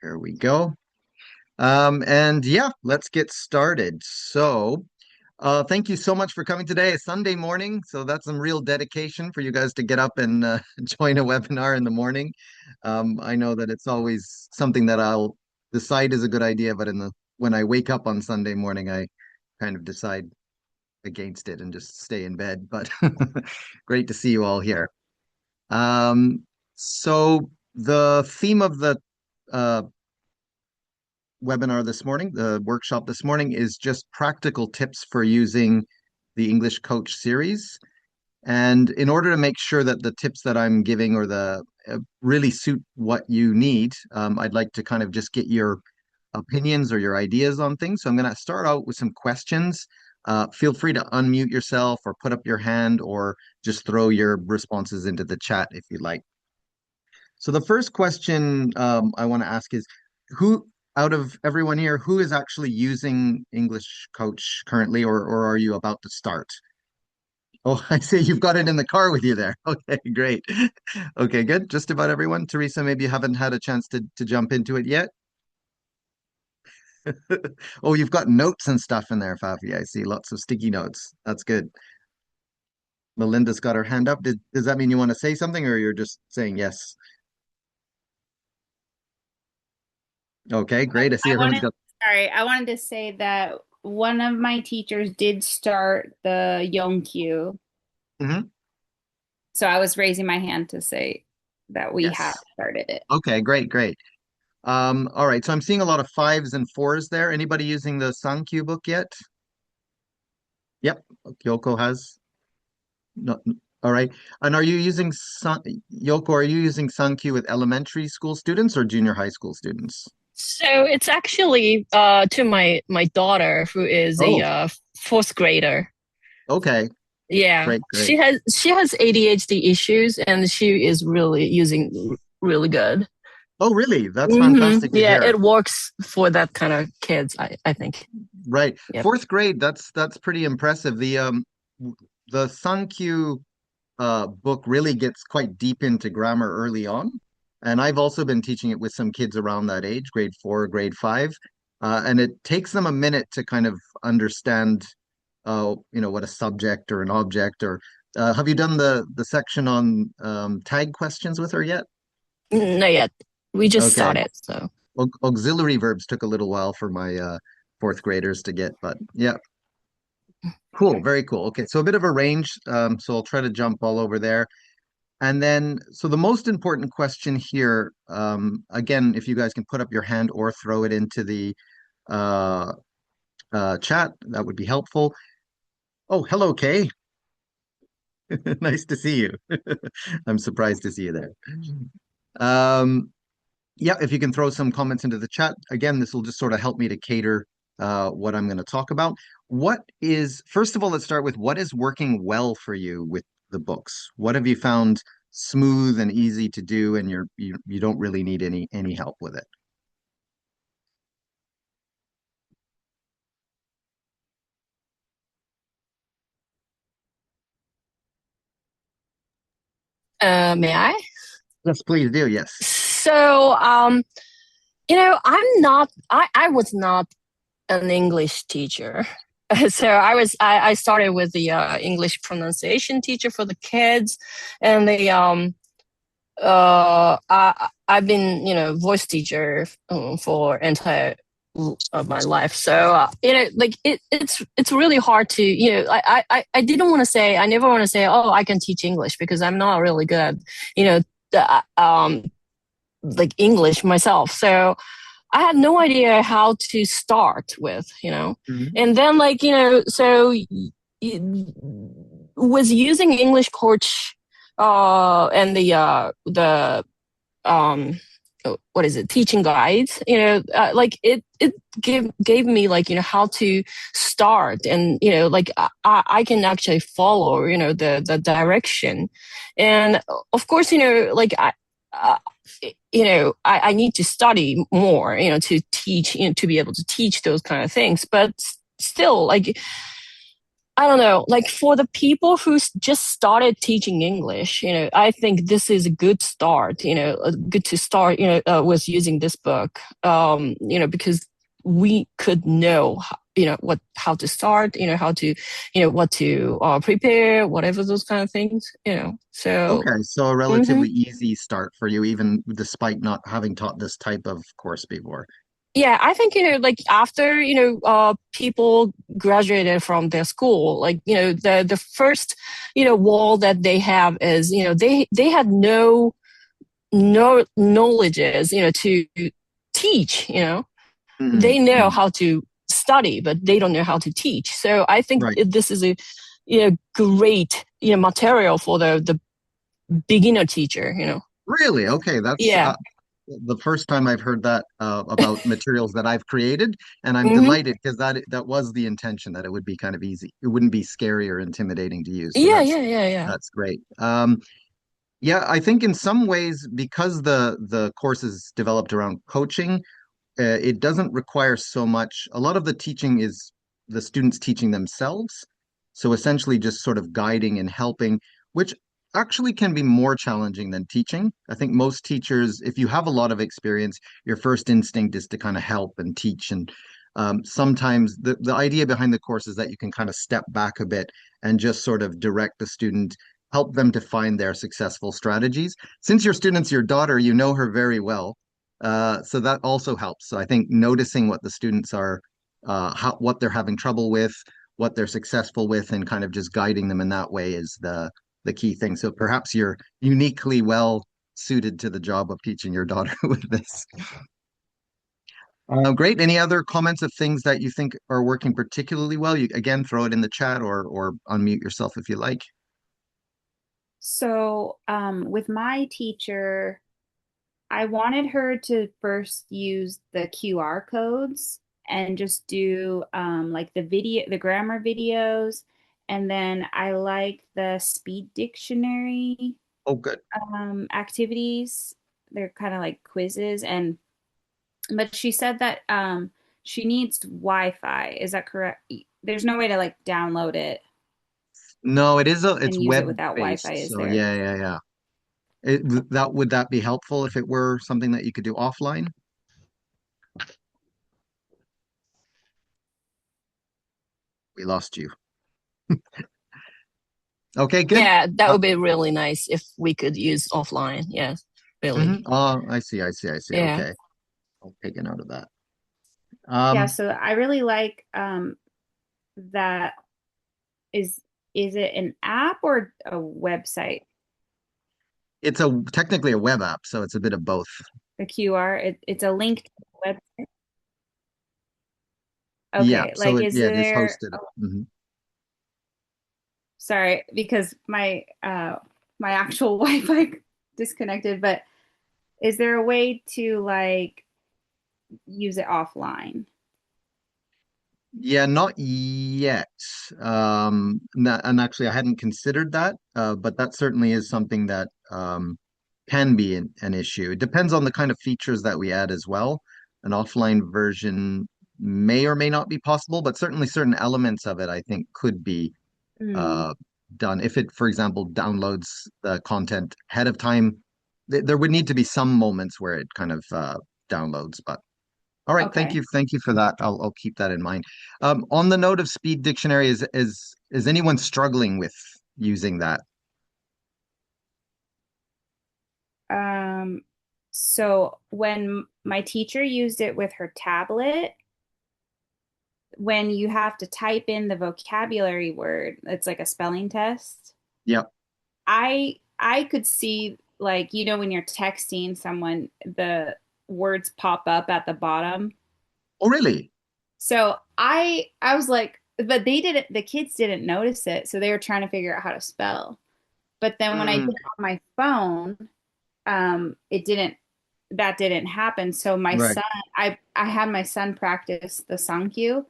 Here we go. And yeah, let's get started. Thank you so much for coming today. It's Sunday morning, so that's some real dedication for you guys to get up and join a webinar in the morning. I know that it's always something that I'll decide is a good idea, but when I wake up on Sunday morning, I kind of decide against it and just stay in bed. But great to see you all here. So the theme of the uh, webinar this morning, the workshop this morning, is just practical tips for using the English Coach series. And in order to make sure that the tips that I'm giving or the really suit what you need, I'd like to kind of just get your opinions or your ideas on things. So I'm going to start out with some questions. Feel free to unmute yourself or put up your hand or just throw your responses into the chat if you'd like. So the first question I want to ask is, who out of everyone here, who is actually using English Coach currently, or are you about to start? Oh, I see you've got it in the car with you there. Okay, great. Okay, good. Just about everyone. Teresa, maybe you haven't had a chance to jump into it yet. Oh, you've got notes and stuff in there, Fafi. I see lots of sticky notes. That's good. Melinda's got her hand up. Does that mean you want to say something, or you're just saying yes? Okay, great. I see I everyone's wanted, got. I wanted to say that one of my teachers did start the Yonkyu. Mhm. So I was raising my hand to say that we have Yes. started it. Okay, great, great. All right, so I'm seeing a lot of fives and fours there. Anybody using the Sankyu book yet? Yep, Yoko has. No, all right. And are you using Yoko, are you using Sankyu with elementary school students or junior high school students? So it's actually to my daughter who is a Oh, fourth grader. okay. Yeah, Great, great. she has ADHD issues and she is really using really good. Oh, really? That's fantastic to Yeah, hear. it works for that kind of kids, I think. Right. Yep. Fourth grade, that's pretty impressive. The Sankyu book really gets quite deep into grammar early on. And I've also been teaching it with some kids around that age, grade four, grade five. And it takes them a minute to kind of understand, what a subject or an object or have you done the section on tag questions with her yet? Not yet. We just Okay. started, so. Auxiliary verbs took a little while for my fourth graders to get, but yeah, cool, very cool. Okay, so a bit of a range. So I'll try to jump all over there. And then, so the most important question here, again, if you guys can put up your hand or throw it into the uh, chat, that would be helpful. Oh, hello, Kay. Nice to see you. I'm surprised to see you there. Um, yeah, if you can throw some comments into the chat. Again, this will just sort of help me to cater what I'm going to talk about. First of all, let's start with what is working well for you with the books? What have you found smooth and easy to do, and you don't really need any help with it? May I? Yes, please do. Yes. So, I was not an English teacher. So I started with the English pronunciation teacher for the kids, and I've been voice teacher for entire of my life. So like it's really hard to I didn't want to say, I never want to say, oh, I can teach English, because I'm not really good you know like English myself. So I had no idea how to start with. Mhm. And then so was using English Coach and the um what is it, teaching guides, like it gave me how to start, and like I can actually follow the direction. And of course like uh, I need to study more to teach, to be able to teach those kind of things. But still, like I don't know, like for the people who just started teaching English, I think this is a good start, good to start, with using this book, because we could know, how to start, how to, what to prepare, whatever those kind of things, so. Okay, so a Mhm. relatively easy start for you, even despite not having taught this type of course before. Yeah, I think, like after, people graduated from their school, like, the first, wall that they have is, they had no knowledges, to teach, they Mm, know mm. how to study, but they don't know how to teach. So I think Right. this is a, great, material for the beginner teacher, Really? Okay, that's Yeah. the first time I've heard that about materials that I've created, and I'm Hmm. delighted because that was the intention, that it would be kind of easy. It wouldn't be scary or intimidating to use. So Yeah, yeah, yeah, yeah. that's great. Yeah, I think in some ways, because the course is developed around coaching, it doesn't require so much. A lot of the teaching is the students teaching themselves. So essentially just sort of guiding and helping, which actually can be more challenging than teaching. I think most teachers, if you have a lot of experience, your first instinct is to kind of help and teach. And sometimes the idea behind the course is that you can kind of step back a bit and just sort of direct the student, help them to find their successful strategies. Since your student's your daughter, you know her very well. So that also helps. So I think noticing what the students are, what they're having trouble with, what they're successful with, and kind of just guiding them in that way is the key thing. So perhaps you're uniquely well suited to the job of teaching your daughter with this. Great. Any other comments of things that you think are working particularly well? You again throw it in the chat or unmute yourself if you like. So, with my teacher, I wanted her to first use the QR codes and just do like the grammar videos. And then I like the speed dictionary Oh, good. activities. They're kind of like quizzes. But she said that she needs Wi-Fi. Is that correct? There's no way to like download it No, it's and use it web without Wi-Fi, based. is So there? yeah. That would that be helpful if it were something that you could do offline? We lost you. Okay, good. Yeah, that Uh, would be really nice if we could use offline. Yes, really. Oh, I see. Yeah. Okay, I'll take a note of that. Yeah, Um, so I really like that is is it an app or a website? it's technically a web app, so it's a bit of both. The QR, it's a link to the website. Yeah, Okay, like is it is there, hosted. oh, Mhm. sorry, because my actual Wi-Fi disconnected, but is there a way to like use it offline? Yeah, not yet. And actually, I hadn't considered that, but that certainly is something that can be an issue. It depends on the kind of features that we add as well. An offline version may or may not be possible, but certainly certain elements of it, I think, could be Hmm. uh, done. If it, for example, downloads the content ahead of time, there would need to be some moments where it kind of downloads, but. All right, Okay. thank you for that. I'll keep that in mind. On the note of Speed Dictionary, is anyone struggling with using that? Um, so when my teacher used it with her tablet, when you have to type in the vocabulary word, it's like a spelling test. Yep. I could see like when you're texting someone, the words pop up at the bottom. Oh, really? So I was like, but the kids didn't notice it, so they were trying to figure out how to spell. But then when I did Mm, it on my phone, it didn't that didn't happen. So my right. son, I had my son practice the Sankyu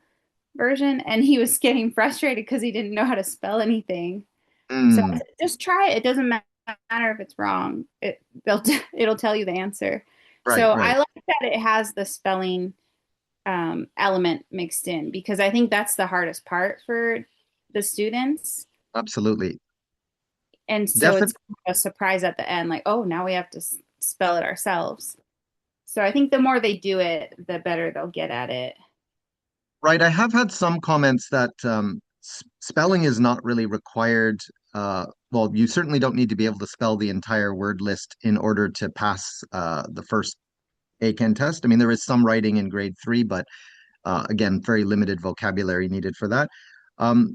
version, and he was getting frustrated because he didn't know how to spell anything. So I Mm, said, just try it. It doesn't matter if it's wrong. It'll tell you the answer. right, So right. I like that it has the spelling element mixed in because I think that's the hardest part for the students. Absolutely. And so it's Definitely. a surprise at the end, like, oh, now we have to spell it ourselves. So I think the more they do it, the better they'll get at it. Right. I have had some comments that spelling is not really required. Well, you certainly don't need to be able to spell the entire word list in order to pass the first ACAN test. I mean, there is some writing in grade three, but again, very limited vocabulary needed for that.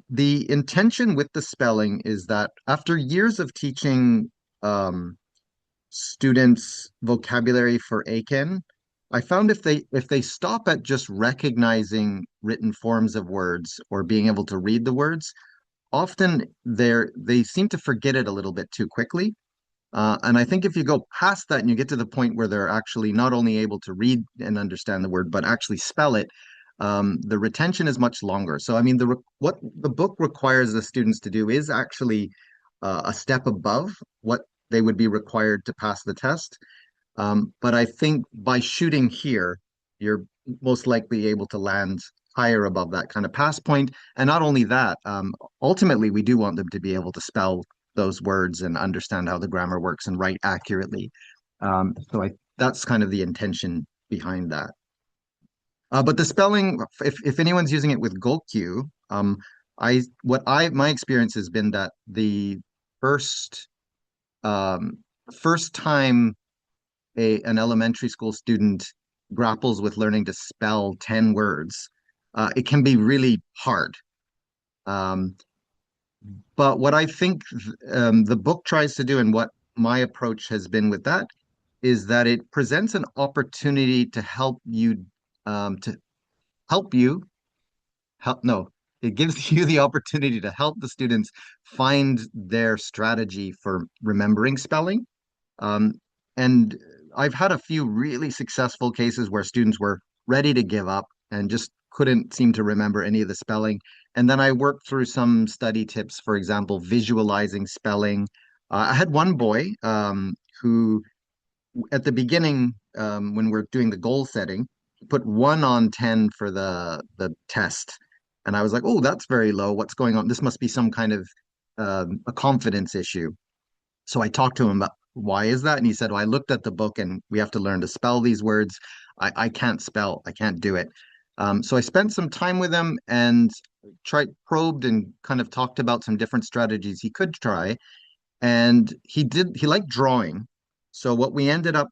The intention with the spelling is that after years of teaching um, students vocabulary for ACAN, I found if they stop at just recognizing written forms of words or being able to read the words, often they seem to forget it a little bit too quickly. And I think if you go past that and you get to the point where they're actually not only able to read and understand the word, but actually spell it, the retention is much longer. So, I mean, what the book requires the students to do is actually a step above what they would be required to pass the test. But I think by shooting here, you're most likely able to land higher above that kind of pass point. And not only that, ultimately, we do want them to be able to spell those words and understand how the grammar works and write accurately. That's kind of the intention behind that. But the spelling, if anyone's using it with Gokyu, my experience has been that the first um, first time an elementary school student grapples with learning to spell 10 words, it can be really hard. Um, but what I think the book tries to do, and what my approach has been with that, is that it presents an opportunity to help you help no it gives you the opportunity to help the students find their strategy for remembering spelling. um, and I've had a few really successful cases where students were ready to give up and just couldn't seem to remember any of the spelling. And then I worked through some study tips, for example, visualizing spelling. I had one boy who at the beginning, when we're doing the goal setting, put 1 on 10 for the test, and I was like, "Oh, that's very low. What's going on? This must be some kind of a confidence issue." So I talked to him about why is that, and he said, "Well, I looked at the book, and we have to learn to spell these words. I can't spell. I can't do it." So I spent some time with him and probed and kind of talked about some different strategies he could try, and he liked drawing. So what we ended up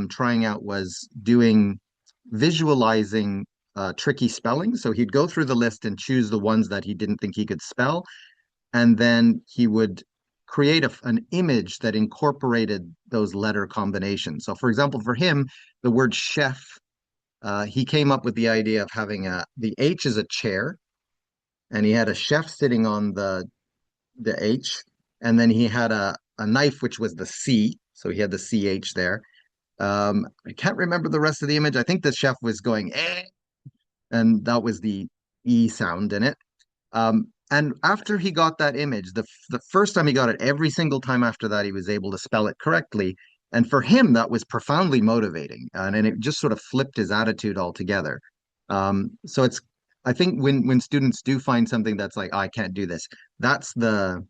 trying out was doing visualizing tricky spelling. So he'd go through the list and choose the ones that he didn't think he could spell, and then he would create an image that incorporated those letter combinations. So for example, for him, the word chef, he came up with the idea of having the H is a chair, and he had a chef sitting on the H, and then he had a knife, which was the C. So he had the CH there. I can't remember the rest of the image. I think the chef was going, eh, and that was the E sound in it. And after he got that image, the first time he got it, every single time after that, he was able to spell it correctly. And for him, that was profoundly motivating, and it just sort of flipped his attitude altogether. So I think when students do find something that's like, "Oh, I can't do this," that's the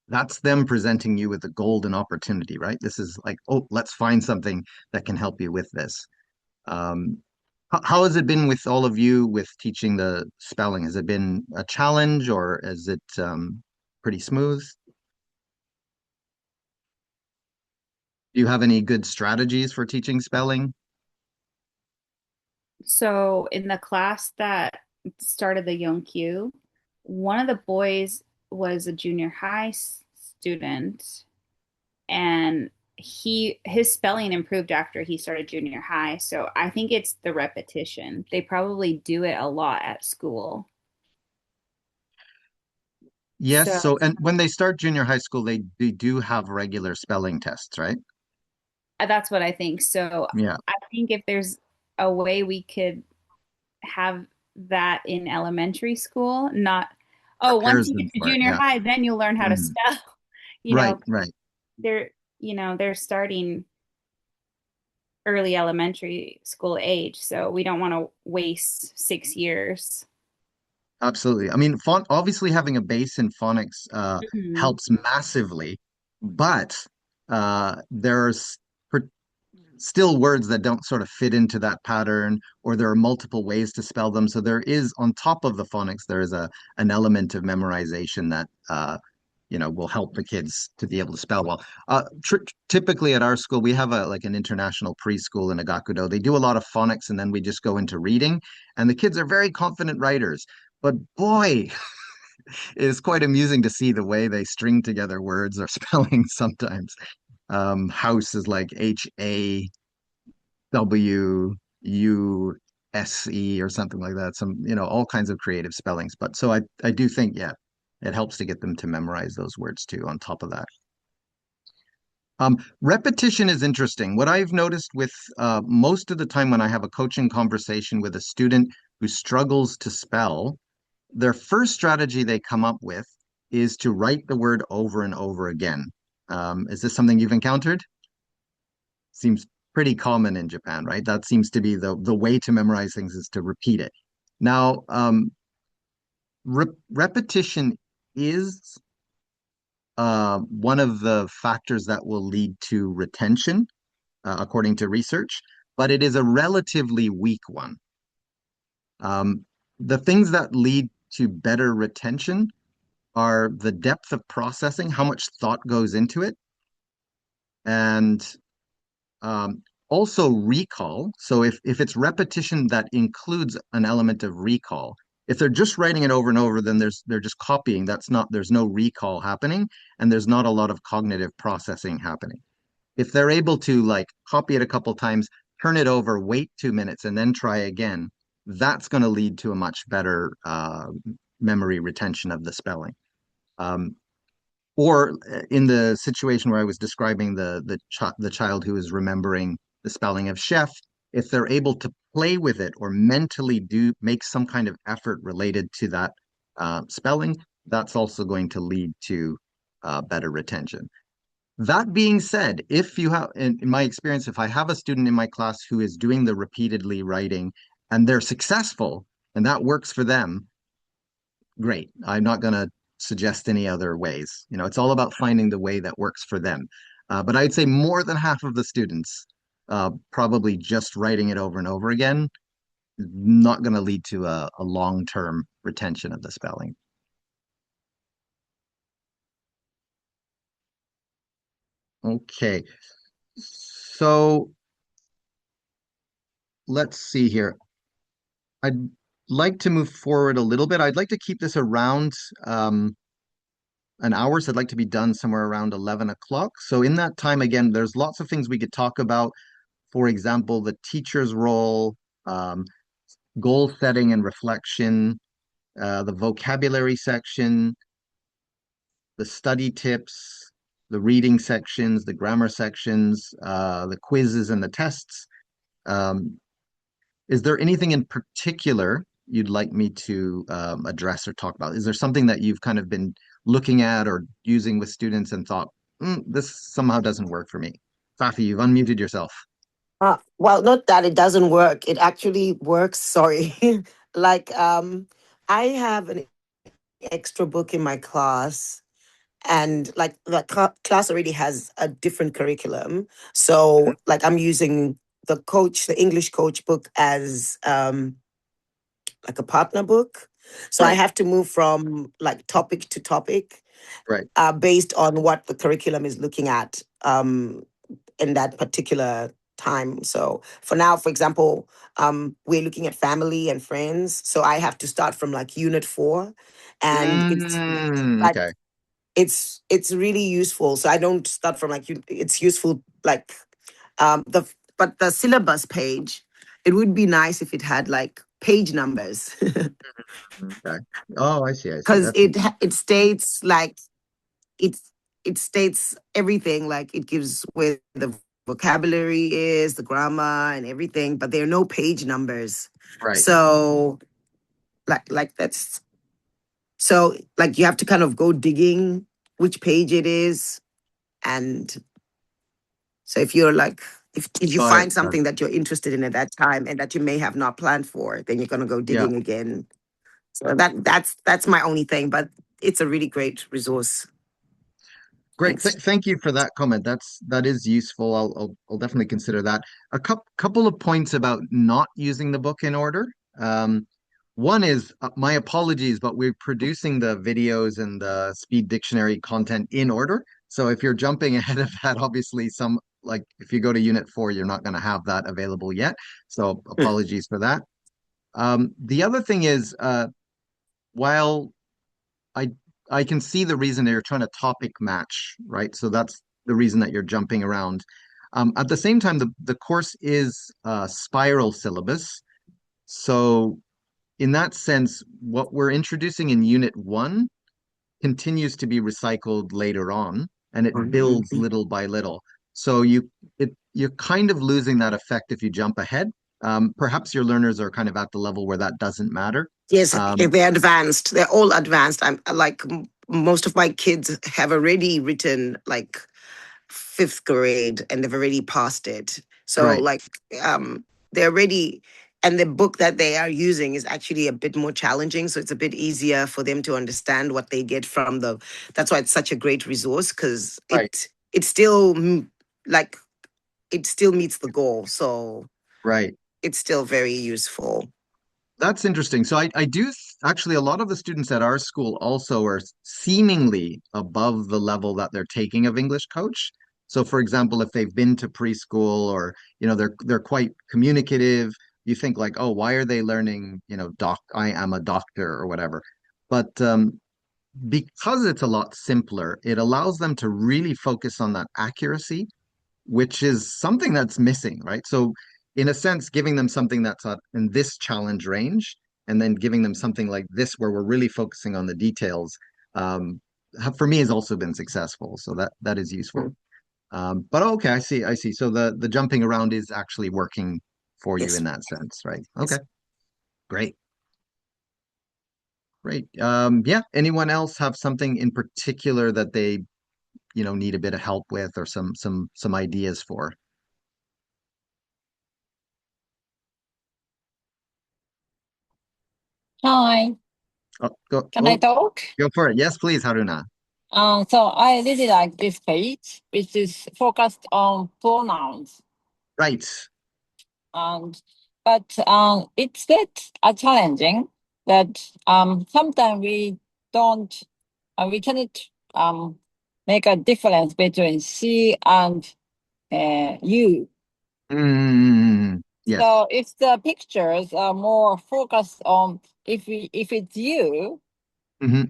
that's them presenting you with a golden opportunity, right? This is like, oh, let's find something that can help you with this. Um, how has it been with all of you with teaching the spelling? Has it been a challenge or is it pretty smooth? Do you have any good strategies for teaching spelling? So in the class that started the Yonkyu, one of the boys was a junior high student, and his spelling improved after he started junior high. So I think it's the repetition. They probably do it a lot at school. Yes. So So, and when they start junior high school, they do have regular spelling tests, right? that's what I think. So Yeah. I think if there's a way we could have that in elementary school, not, oh, once Prepares you get them to for it. junior Yeah. high, then you'll learn how to Mhm. spell. You Right, know, right. they're, they're starting early elementary school age, so we don't want to waste 6 years. Absolutely. I mean, obviously having a base in phonics Mhm. helps massively, but there's still words that don't sort of fit into that pattern, or there are multiple ways to spell them. So there is, on top of the phonics, there is a an element of memorization that will help the kids to be able to spell well. Typically at our school, we have a like an international preschool in Agakudo. They do a lot of phonics, and then we just go into reading, and the kids are very confident writers. But boy, it is quite amusing to see the way they string together words or spellings sometimes. House is like HAWUSE or something like that. All kinds of creative spellings. But so I do think, yeah, it helps to get them to memorize those words too, on top of that. Repetition is interesting. What I've noticed with most of the time when I have a coaching conversation with a student who struggles to spell, their first strategy they come up with is to write the word over and over again. Is this something you've encountered? Seems pretty common in Japan, right? That seems to be the way to memorize things is to repeat it. Now, repetition is one of the factors that will lead to retention, according to research, but it is a relatively weak one. The things that lead to better retention are the depth of processing, how much thought goes into it, and um, also recall. So if it's repetition that includes an element of recall, if they're just writing it over and over, then they're just copying. There's no recall happening, and there's not a lot of cognitive processing happening. If they're able to like copy it a couple times, turn it over, wait 2 minutes, and then try again, that's going to lead to a much better memory retention of the spelling. Um, or in the situation where I was describing the child who is remembering the spelling of chef, if they're able to play with it or mentally do make some kind of effort related to that spelling, that's also going to lead to better retention. That being said, if you have, in my experience, if I have a student in my class who is doing the repeatedly writing and they're successful and that works for them, great. I'm not going to suggest any other ways. It's all about finding the way that works for them. But I'd say more than half of the students probably just writing it over and over again, not going to lead to a long-term retention of the spelling. Okay, so let's see here. I'd like to move forward a little bit. I'd like to keep this around an hour, so I'd like to be done somewhere around 11 o'clock. So in that time, again, there's lots of things we could talk about. For example, the teacher's role, um, goal setting and reflection, the vocabulary section, the study tips, the reading sections, the grammar sections, the quizzes and the tests. Um, is there anything in particular you'd like me to address or talk about? Is there something that you've kind of been looking at or using with students and thought, this somehow doesn't work for me? Fafi, you've unmuted yourself. Well, not that it doesn't work. It actually works. Sorry. Like, I have an extra book in my class, and like the class already has a different curriculum. So, like, I'm using the English coach book as like a partner book. So I Right, have to move from like topic to topic right. based on what the curriculum is looking at in that particular time. So for now, for example, we're looking at family and friends. So I have to start from like unit 4, and it's like Okay. it's really useful. So I don't start from like it's useful like the but the syllabus page. It would be nice if it had like page numbers Okay. Oh, I see. I see. because That's it states like it's it states everything, like it gives where the vocabulary is, the grammar and everything, but there are no page numbers. right. So like that's so like you have to kind of go digging which page it is. And so if you're like if you Got it. find Got it. something that you're interested in at that time and that you may have not planned for, then you're gonna go Yeah. digging again. So that's my only thing, but it's a really great resource. Great. Thanks. Thank you for that comment. That is useful. I'll definitely consider that. A couple of points about not using the book in order. One is my apologies, but we're producing the videos and the speed dictionary content in order. So if you're jumping ahead of that, obviously like if you go to Unit 4, you're not going to have that available yet. So apologies for that. The other thing is, while I I can see the reason that you're trying to topic match, right? So that's the reason that you're jumping around. At the same time, the course is spiral syllabus. So in that sense, what we're introducing in Unit 1 continues to be recycled later on, and it builds little by little. So you're kind of losing that effect if you jump ahead. Perhaps your learners are kind of at the level where that doesn't matter. Yes, they're advanced. They're all advanced. I'm like most of my kids have already written like fifth grade and they've already passed it. So Right. like they're ready, and the book that they are using is actually a bit more challenging. So it's a bit easier for them to understand what they get from the. That's why it's such a great resource, because Right. it still like it still meets the goal. So Right. it's still very useful. That's interesting. So I do actually, a lot of the students at our school also are seemingly above the level that they're taking of English coach. So for example, if they've been to preschool, or they're quite communicative, you think like, oh, why are they learning, I am a doctor or whatever. But because it's a lot simpler, it allows them to really focus on that accuracy, which is something that's missing, right? So, in a sense, giving them something that's in this challenge range, and then giving them something like this, where we're really focusing on the details, for me has also been successful. So that is useful. But okay, I see. So the jumping around is actually working for you Yes. in that sense, right? Yes. Okay, great. Great. Yeah. Anyone else have something in particular that they, need a bit of help with, or some ideas for? Hi, Oh, go. can I talk? Go for it. Yes, please, Haruna. So I really like this page, which is focused on pronouns. Right. And but it's that challenging that sometimes we cannot make a difference between she and you. Yes. So if the pictures are more focused on if it's you, Hmm.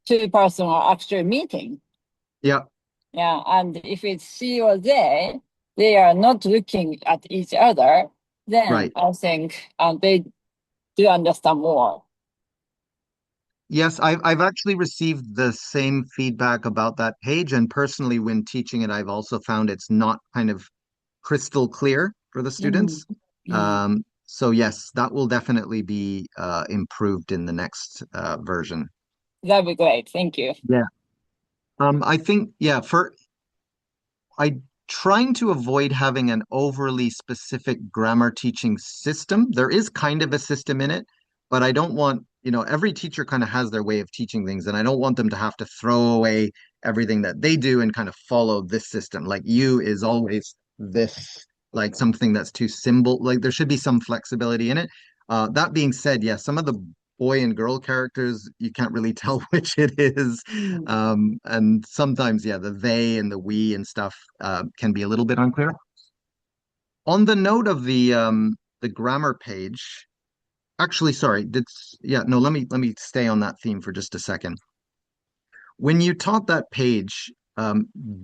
two person are actually meeting. Yeah. Yeah, and if it's she or they are not looking at each other, then Right. I think they do understand more. Yes, I've actually received the same feedback about that page, and personally, when teaching it, I've also found it's not kind of crystal clear for the students. So yes, that will definitely be improved in the next version. That'd be great. Thank you. Yeah. I think, yeah, I trying to avoid having an overly specific grammar teaching system. There is kind of a system in it, but I don't want, every teacher kind of has their way of teaching things, and I don't want them to have to throw away everything that they do and kind of follow this system. Like you is always this, like something that's too symbol. Like there should be some flexibility in it. That being said, yeah, some of the boy and girl characters, you can't really tell which it is. And sometimes, yeah, the they and the we and stuff can be a little bit unclear. On the note of the grammar page, actually, sorry, yeah, no, let me stay on that theme for just a second. When you taught that page,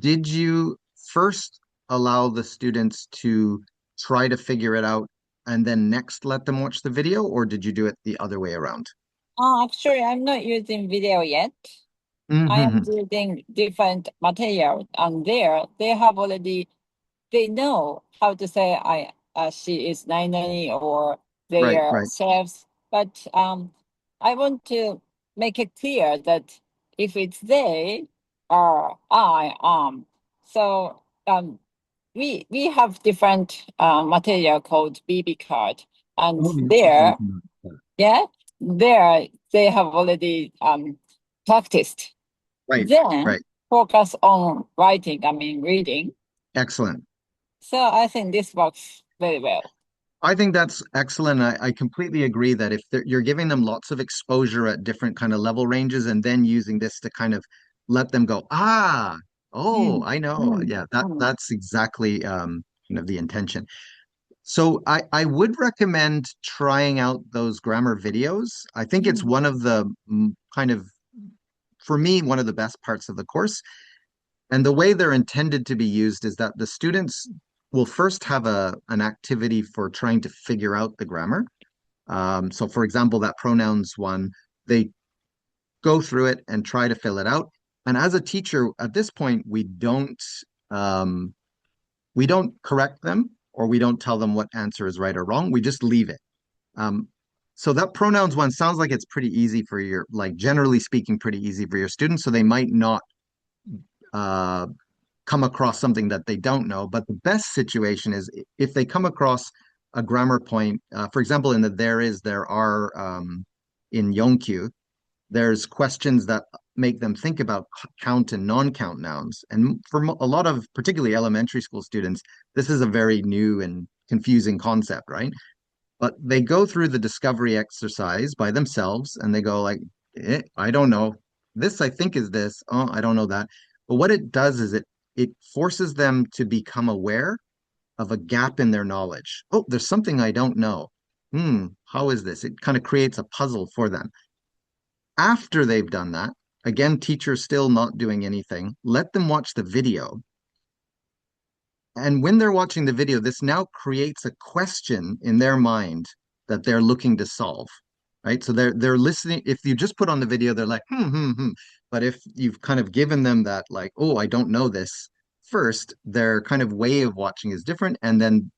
did you first allow the students to try to figure it out and then next let them watch the video, or did you do it the other way around? Actually, I'm not using video yet. I am Hmm. using different materials, and they have already they know how to say she is 99 or Right, their right. selves. But I want to make it clear that if it's they or I am. So we have different material called BB card, and Oh, you also there, mentioned that. yeah, there they have already practiced. Right, Then right. focus on writing, I mean reading. Excellent. So I think this works very well. I think that's excellent. I completely agree that if you're giving them lots of exposure at different kind of level ranges and then using this to kind of let them go, oh, I know. Yeah, that's exactly the intention. So I would recommend trying out those grammar videos. I think it's one of the kind of, for me, one of the best parts of the course. And the way they're intended to be used is that the students will first have an activity for trying to figure out the grammar. So for example, that pronouns one, they go through it and try to fill it out. And as a teacher, at this point, um, we don't correct them or we don't tell them what answer is right or wrong. We just leave it. Um, so that pronouns one sounds like it's pretty easy for like generally speaking, pretty easy for your students. So they might not uh, come across something that they don't know. But the best situation is if they come across a grammar point, for example, in the there is, there are, in Yonkyu, there's questions that make them think about count and non-count nouns. And for a lot of particularly elementary school students, this is a very new and confusing concept, right? But they go through the discovery exercise by themselves and they go like, I don't know. This I think is this. Oh, I don't know that. But what it does is it forces them to become aware of a gap in their knowledge. Oh, there's something I don't know. How is this? It kind of creates a puzzle for them. After they've done that, again, teachers still not doing anything, let them watch the video. And when they're watching the video, this now creates a question in their mind that they're looking to solve, right? So they're listening. If you just put on the video, they're like, hmm. But if you've kind of given them that, like, oh, I don't know this first, their kind of way of watching is different. And then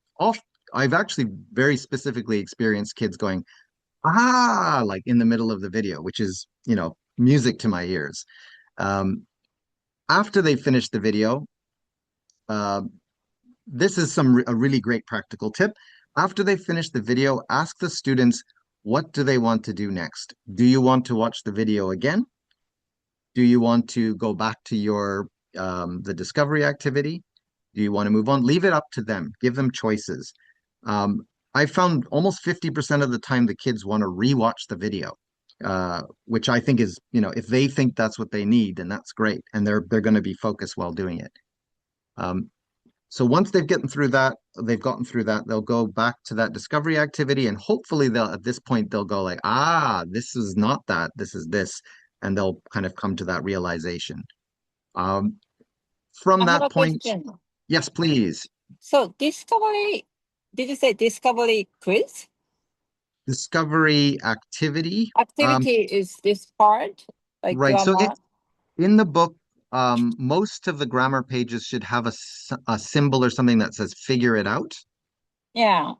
I've actually very specifically experienced kids going, like in the middle of the video, which is, music to my ears. Um, After they finish the video, uh, this is a really great practical tip. After they finish the video, ask the students, what do they want to do next? Do you want to watch the video again? Do you want to go back to the discovery activity? Do you want to move on? Leave it up to them. Give them choices. I found almost 50% of the time the kids want to rewatch the video, which I think is, if they think that's what they need, then that's great, and they're going to be focused while doing it. So once they've gotten through that, they'll go back to that discovery activity, and hopefully at this point they'll go like, this is not that, this is this, and they'll kind of come to that realization. From I have that a point, question. yes, please. So discovery, did you say discovery quiz? Discovery activity. Activity is this part, like Right. So grammar? in the book, most of the grammar pages should have a symbol or something that says figure it out. Yeah.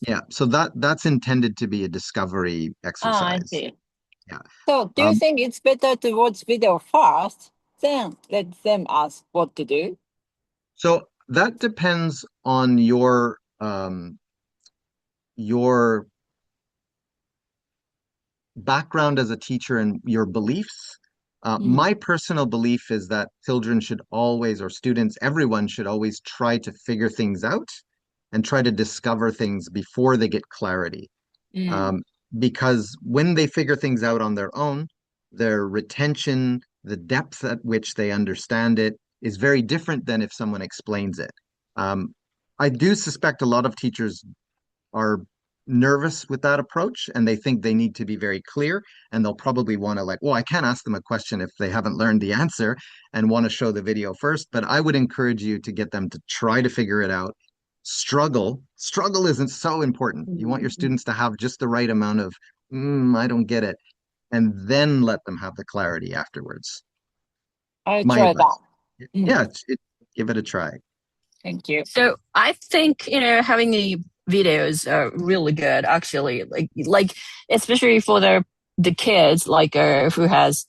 Yeah. So that's intended to be a discovery I exercise. see. Yeah. So do you think it's better to watch video first, then let them ask what to do? So that depends on your background as a teacher and your beliefs. My personal belief is that children should always, or students, everyone should always try to figure things out and try to discover things before they get clarity. Because when they figure things out on their own, their retention, the depth at which they understand it is very different than if someone explains it. I do suspect a lot of teachers are nervous with that approach and they think they need to be very clear and they'll probably want to like, well, I can't ask them a question if they haven't learned the answer and want to show the video first. But I would encourage you to get them to try to figure it out. Struggle isn't so important. You want your students to have just the right amount of, I don't get it, and then let them have the clarity afterwards. I'll My try advice. that. Yeah, give it a try. Thank you. So I think, having the videos are really good, actually, like especially for the kids, like who has,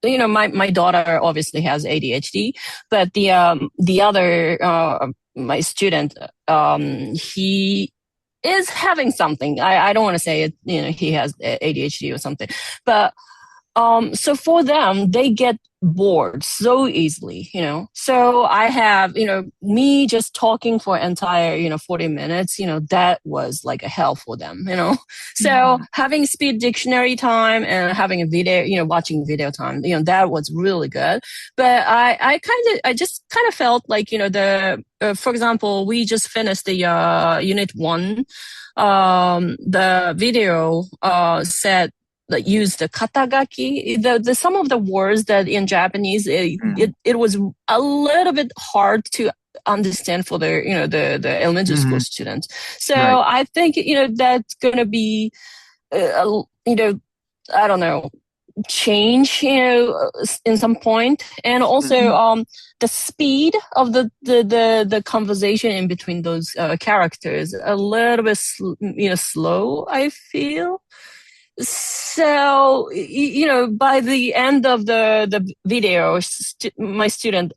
my daughter obviously has ADHD, but the other, my student, he is having something. I don't want to say it, he has ADHD or something, but so for them, they get bored so easily, So I have, me just talking for entire, 40 minutes, that was like a hell for them, So having speed dictionary time and having a video, watching video time, that was really good. But I just kind of felt like, for example, we just finished the unit 1. The video said that use the katagaki, the some of the words that in Japanese it was a little bit hard to understand for the the elementary school students. So Right. I think that's gonna be I don't know, change in some point, and also the speed of the conversation in between those characters a little bit slow, I feel. So by the end of the video, my student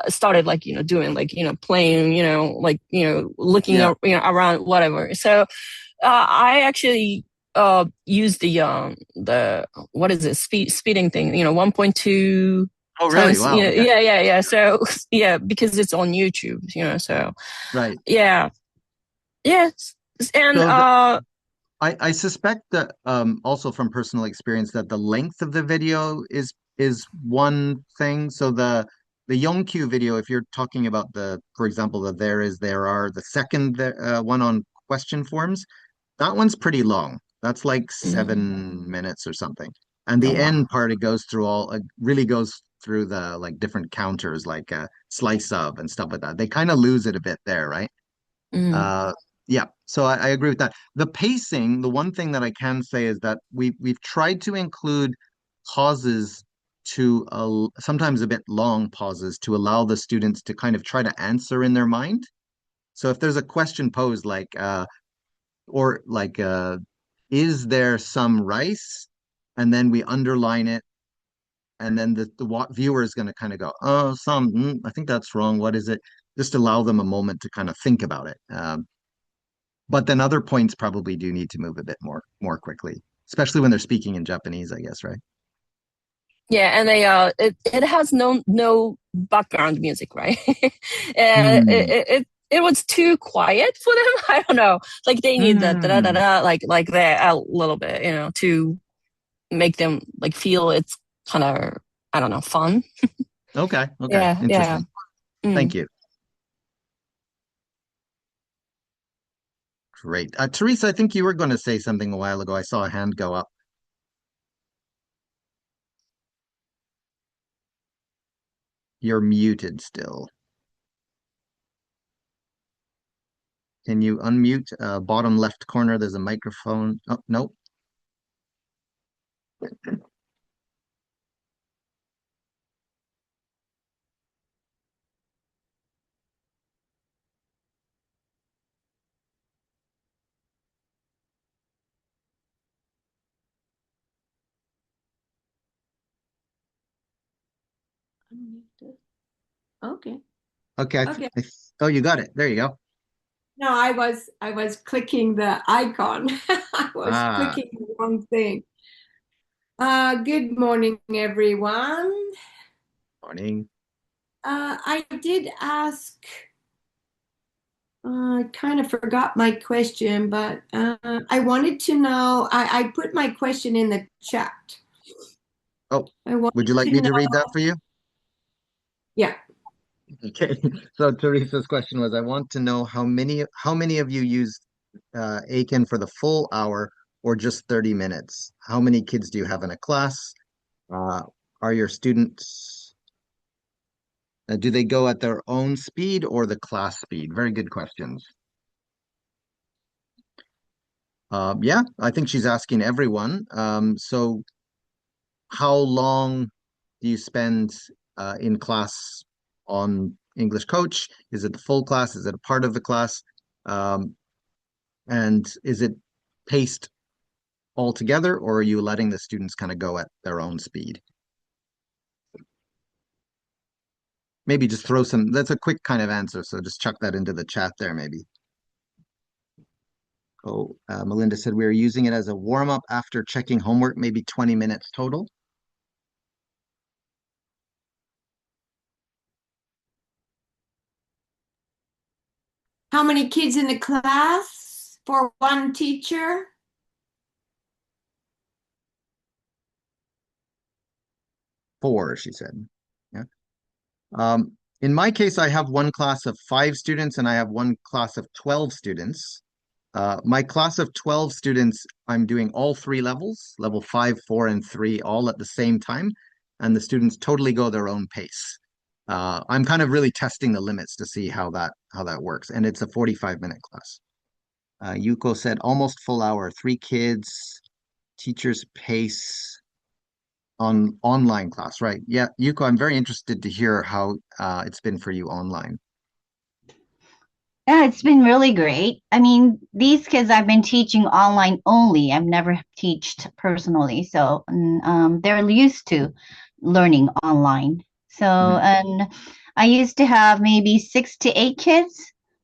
started like doing like playing, like looking Yeah. around, whatever. So I actually used the what is it, speeding thing, 1.2 Oh, really? times. Wow. Okay. Yeah. So yeah, because it's on YouTube, so Right. yeah. Yes. And So I suspect that also from personal experience that the length of the video is one thing. So the Yonkyu video, if you're talking about for example, the there is, there are, the second one on question forms, that one's pretty long. That's like mm, 7 minutes or something. And oh the wow. end part, it goes through really goes through the like different counters, like slice of and stuff like that. They kind of lose it a bit there, right? Mm. Uh, yeah, so I agree with that. The pacing, the one thing that I can say is that we've tried to include pauses to sometimes a bit long pauses to allow the students to kind of try to answer in their mind. So if there's a question posed like or like is there some rice? And then we underline it, and then the viewer is going to kind of go, oh, I think that's wrong. What is it? Just allow them a moment to kind of think about it. But then other points probably do need to move a bit more quickly, especially when they're speaking in Japanese, I guess, right? Yeah, and they it has no background music, right? Hmm. It was too quiet for them. I don't know. Like they need that da da Hmm. da like that a little bit, to make them like feel it's kind of, I don't know, fun. Okay. Okay. Yeah. Interesting. Mm. Thank you. Great. Teresa, I think you were going to say something a while ago. I saw a hand go up. You're muted still. Can you unmute? Bottom left corner, there's a microphone. Oh, no. Unmuted. Okay. Okay. Okay. Oh, you got it. There you go. No, I was clicking the icon. I was Ah, clicking the wrong thing. Good morning, everyone. morning. I did ask, I kind of forgot my question, but I wanted to know, I put my question in the chat. Oh, I would you wanted like to me to read know, that for you? yeah. Okay. So Teresa's question was, I want to know how many of you used Aiken for the full hour or just 30 minutes? How many kids do you have in a class? Uh, are your students, do they go at their own speed or the class speed? Very good questions. Yeah, I think she's asking everyone. So how long do you spend in class on English Coach? Is it the full class? Is it a part of the class? Um, and is it paced all together, or are you letting the students kind of go at their own speed? Maybe just throw that's a quick kind of answer. So just chuck that into the chat there, maybe. Oh, Melinda said we are using it as a warm-up after checking homework, maybe 20 minutes total. How many kids in the class for one teacher? Four, she said. Yeah. In my case, I have one class of 5 students and I have one class of 12 students. My class of 12 students, I'm doing all 3 levels, level 5, 4, and 3, all at the same time. And the students totally go their own pace. I'm kind of really testing the limits to see how that works. And it's a 45-minute class. Yuko said almost full hour, 3 kids, teacher's pace on online class, right? Yeah, Yuko, I'm very interested to hear how it's been for you online. Yeah, it's been really great. I mean, these kids I've been teaching online only. I've never taught personally, so they're used to learning online. So, Mhm. and I used to have maybe 6 to 8 kids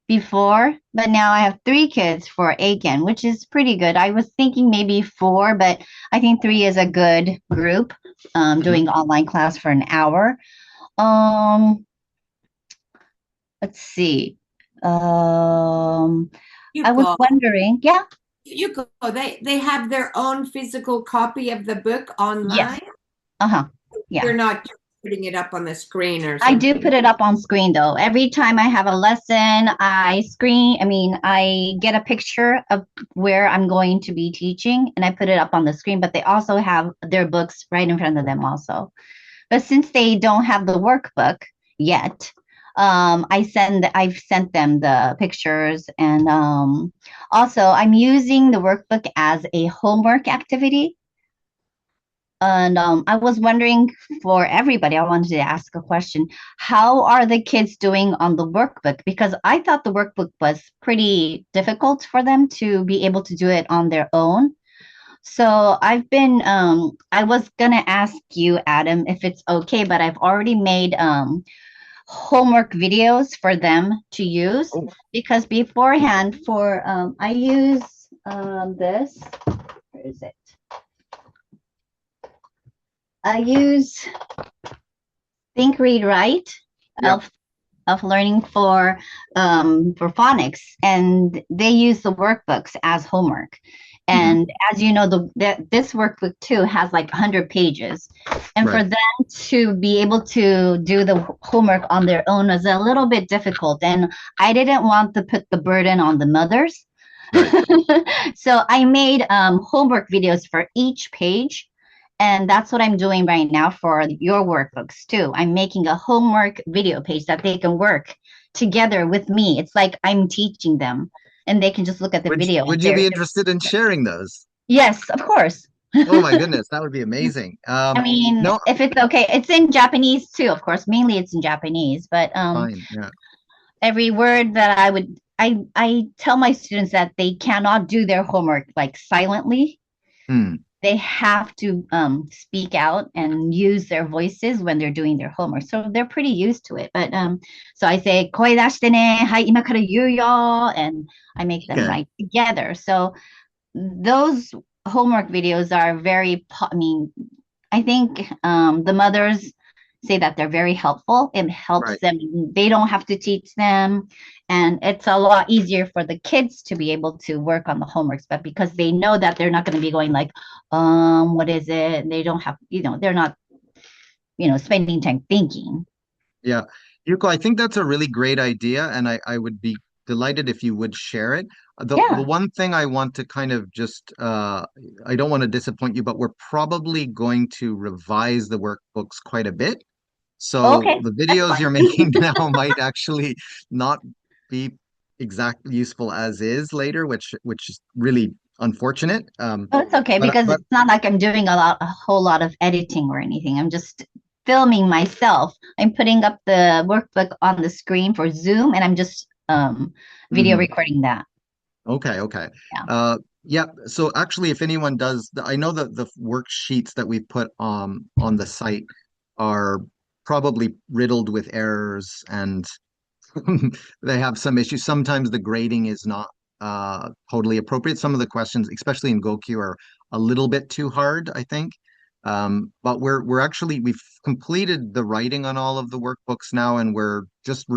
before, but now I have 3 kids for ACAN, which is pretty good. I was thinking maybe 4, but I think 3 is a good group Mhm. doing online class for an hour. Um, let's see. Um, I was Yuko, wondering, yeah, Yuko, they have their own physical copy of the book yes, online. uh-huh, yeah. You're not just putting it up on the screen or I do something. put it up on screen though. Every time I have a lesson, I get a picture of where I'm going to be teaching and I put it up on the screen, but they also have their books right in front of them also. But since they don't have the workbook yet, I've sent them the pictures and also I'm using the workbook as a homework activity. And I was wondering for everybody, I wanted to ask a question. How are the kids doing on the workbook? Because I thought the workbook was pretty difficult for them to be able to do it on their own. So I was gonna ask you, Adam, if it's okay, but I've already made homework videos for them to use Oh, because beforehand I use this. Where is it? I use Think Read Write yeah, of learning for phonics, and they use the workbooks as homework. mhm, And as you know, this workbook too has like 100 pages, and right, for them to be able to do the homework on their own was a little bit difficult. And I didn't want to put the burden on the mothers, right. so I made homework videos for each page. And that's what I'm doing right now for your workbooks too. I'm making a homework video page that they can work together with me. It's like I'm teaching them and they can just look at the Would video and would you be interested in sharing those? yes, of course. Oh my goodness, that would be amazing. I mean, No, if it's okay, it's in Japanese too, of course. Mainly it's in Japanese, but fine, yeah. every word that I tell my students that they cannot do their homework like silently. Hmm. They have to speak out and use their voices when they're doing their homework. So they're pretty used to it. But so I say, 声出してね, はい、今から言うよ, and I make them Okay. write together. So those homework videos are I mean, I think the mothers say that they're very helpful. It helps Right. them. They don't have to teach them. And it's a lot easier for the kids to be able to work on the homeworks. But because they know that they're not going to be going like, what is it? And they don't have, they're not, spending time thinking. Yeah. Yuko, I think that's a really great idea, and I would be delighted if you would share it. The Yeah. one thing I want to kind of just I don't want to disappoint you, but we're probably going to revise the workbooks quite a bit. So Okay. the That's videos fine. you're making now might actually not be exactly useful as is later, which is really unfortunate. Oh, it's okay because But it's not like I'm doing a whole lot of editing or anything. I'm just filming myself. I'm putting up the workbook on the screen for Zoom, and I'm just video mhm. recording that. Okay, okay. Yeah. Yeah, so actually if anyone does, I know that the worksheets that we put on the site are probably riddled with errors and they have some issues. Sometimes the grading is not totally appropriate. Some of the questions, especially in GoQ, are a little bit too hard, I think. But we've completed the writing on all of the workbooks now, and we're just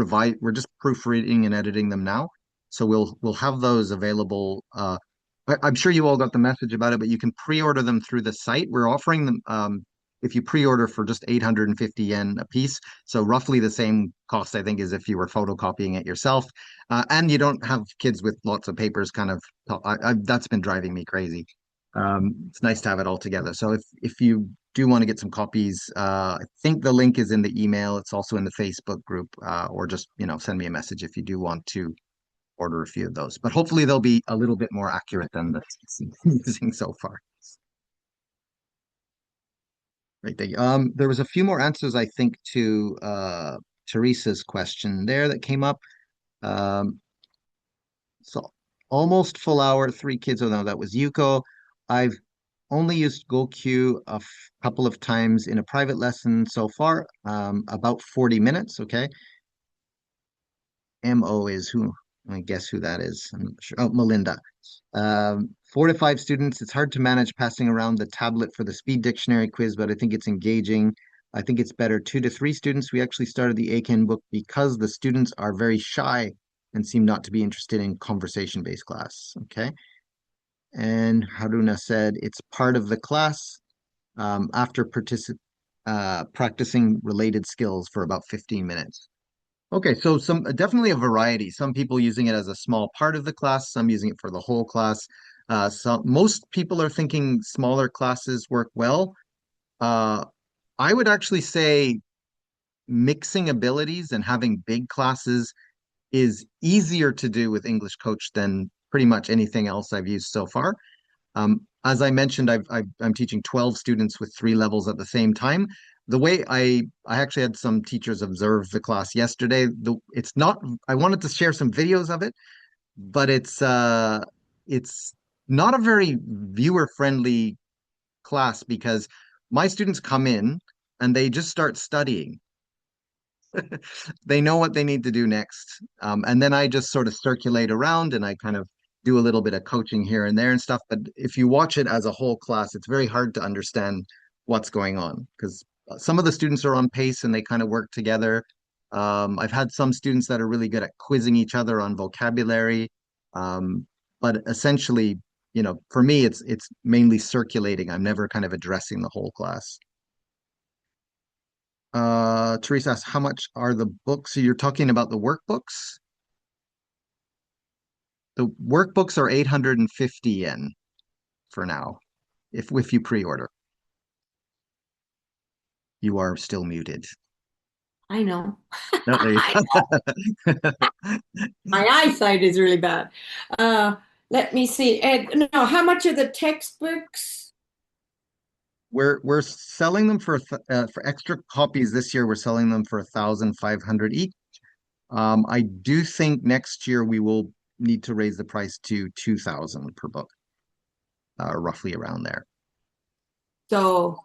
proofreading and editing them now. So we'll have those available. I'm sure you all got the message about it, but you can pre-order them through the site. We're offering them if you pre-order for just 850 yen a piece. So roughly the same cost, I think, as if you were photocopying it yourself. And you don't have kids with lots of papers kind of, that's been driving me crazy. It's nice to have it all together. So if you do want to get some copies, I think the link is in the email. It's also in the Facebook group, or just, send me a message if you do want to order a few of those. But hopefully they'll be a little bit more accurate than the using so far. Right, thank you. There was a few more answers, I think, to Teresa's question there that came up. Um, so almost full hour, 3 kids. Oh no, that was Yuko. I've only used GoQ a couple of times in a private lesson so far, about 40 minutes. Okay. MO is who? I guess who that is. I'm not sure. Oh, Melinda. 4 to 5 students. It's hard to manage passing around the tablet for the speed dictionary quiz, but I think it's engaging. I think it's better 2 to 3 students. We actually started the Aiken book because the students are very shy and seem not to be interested in conversation-based class. Okay. And Haruna said it's part of the class after practicing related skills for about 15 minutes. Okay, so definitely a variety. Some people using it as a small part of the class, some using it for the whole class. So most people are thinking smaller classes work well. Uh, I would actually say mixing abilities and having big classes is easier to do with English Coach than pretty much anything else I've used so far. As I mentioned, I'm teaching 12 students with 3 levels at the same time. The way I actually had some teachers observe the class yesterday. It's not, I wanted to share some videos of it, but it's not a very viewer friendly class because my students come in and they just start studying. They know what they need to do next. And then I just sort of circulate around and I kind of do a little bit of coaching here and there and stuff. But if you watch it as a whole class, it's very hard to understand what's going on because some of the students are on pace and they kind of work together. I've had some students that are really good at quizzing each other on vocabulary. Um, but essentially, for me, it's mainly circulating. I'm never kind of addressing the whole class. Teresa asks, how much are the books? So you're talking about the workbooks? The workbooks are 850 yen for now, if you pre-order. You are still muted. I know. No, there you go. My eyesight is really bad. Let me see. No, how much are the textbooks? We're selling them for extra copies this year. We're selling them for 1,500 each. I do think next year we will need to raise the price to 2,000 per book, roughly around there. So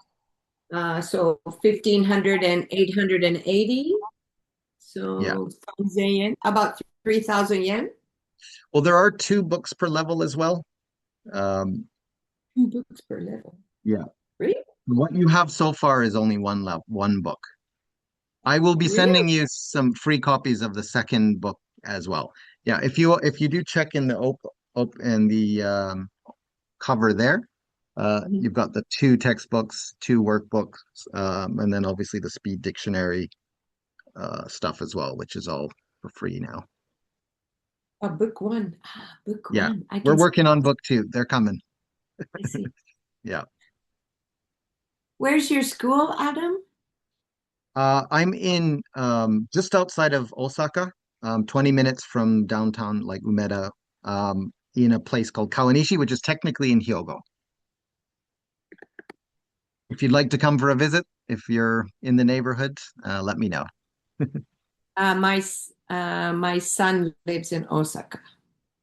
1,500 and 880. So Yeah. 1,000 yen, about 3,000 yen. Well, there are 2 books per level as well. 2 books per level. Yeah. Really? What you have so far is only one book. I will be sending you some free copies of the second book as well. Yeah, if you do check in the cover there, you've got the 2 textbooks, 2 workbooks, and then obviously the speed dictionary stuff as well, which is all for free now. Book 1. Book Yeah, 1. we're working on book 2. They're coming. I see. Yeah. Where's your school, Adam? I'm in just outside of Osaka, 20 minutes from downtown, like Umeda, in a place called Kawanishi, which is technically in Hyogo. If you'd like to come for a visit, if you're in the neighborhood, let me know. My son lives in Osaka.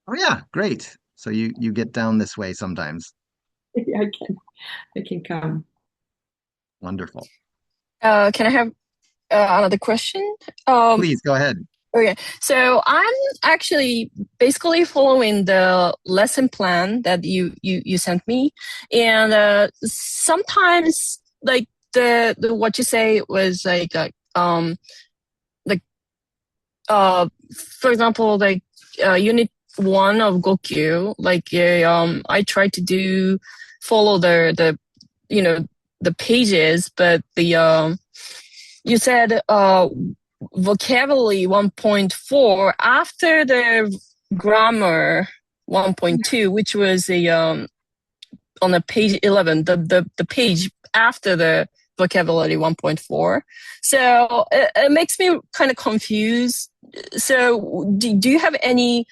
Oh yeah, great. So you get down this way sometimes. I can come. Wonderful. Can I have another question? Please go ahead. Okay, so I'm actually basically following the lesson plan that you sent me, and sometimes like the what you say was like for example unit one of Gokyu, I try to do follow the you know the pages, but the you said vocabulary 1.4 after the grammar 1.2, which was on the page 11, the page after the vocabulary 1.4. So it makes me kind of confused. So do you have any,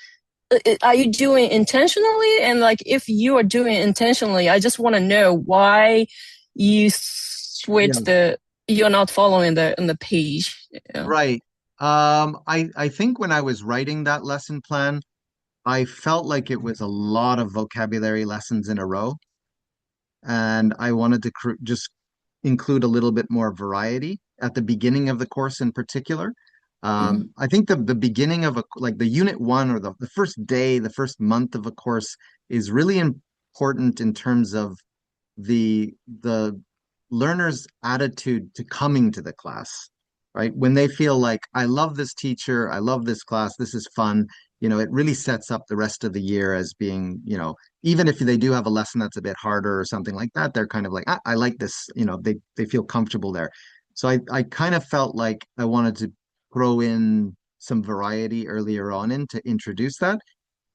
are you doing intentionally? And like, if you are doing it intentionally, I just want to know why you switch you're not following the page. Yeah. Right. I think when I was writing that lesson plan, I felt like it was a lot of vocabulary lessons in a row, and I wanted to just include a little bit more variety at the beginning of the course in particular. Mhm. I think the beginning of like the unit one or the first day, the first month of a course is really important in terms of the learner's attitude to coming to the class, right? When they feel like, I love this teacher, I love this class, this is fun, it really sets up the rest of the year as being, even if they do have a lesson that's a bit harder or something like that, they're kind of like, I like this, they feel comfortable there. So I kind of felt like I wanted to throw in some variety earlier on in to introduce that.